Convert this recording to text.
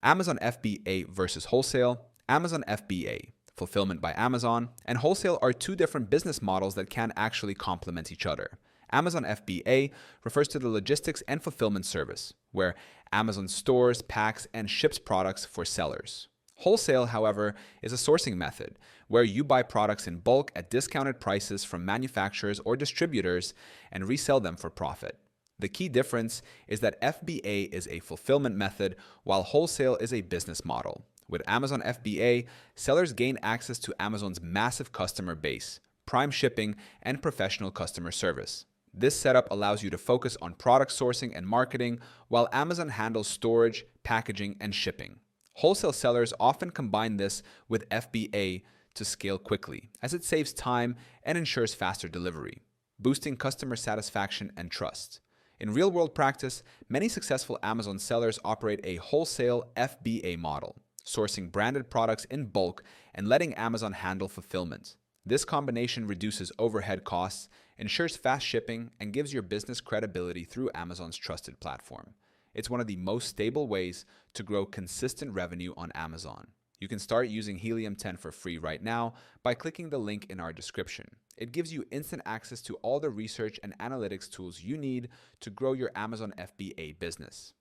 Amazon FBA versus Wholesale. Amazon FBA, fulfillment by Amazon, and Wholesale are two different business models that can actually complement each other. Amazon FBA refers to the logistics and fulfillment service, where Amazon stores, packs, and ships products for sellers. Wholesale, however, is a sourcing method where you buy products in bulk at discounted prices from manufacturers or distributors and resell them for profit. The key difference is that FBA is a fulfillment method while wholesale is a business model. With Amazon FBA, sellers gain access to Amazon's massive customer base, prime shipping, and professional customer service. This setup allows you to focus on product sourcing and marketing, while Amazon handles storage, packaging, and shipping. Wholesale sellers often combine this with FBA to scale quickly, as it saves time and ensures faster delivery, boosting customer satisfaction and trust. In real-world practice, many successful Amazon sellers operate a wholesale FBA model, sourcing branded products in bulk and letting Amazon handle fulfillment. This combination reduces overhead costs, ensures fast shipping, and gives your business credibility through Amazon's trusted platform. It's one of the most stable ways to grow consistent revenue on Amazon. You can start using Helium 10 for free right now by clicking the link in our description. It gives you instant access to all the research and analytics tools you need to grow your Amazon FBA business.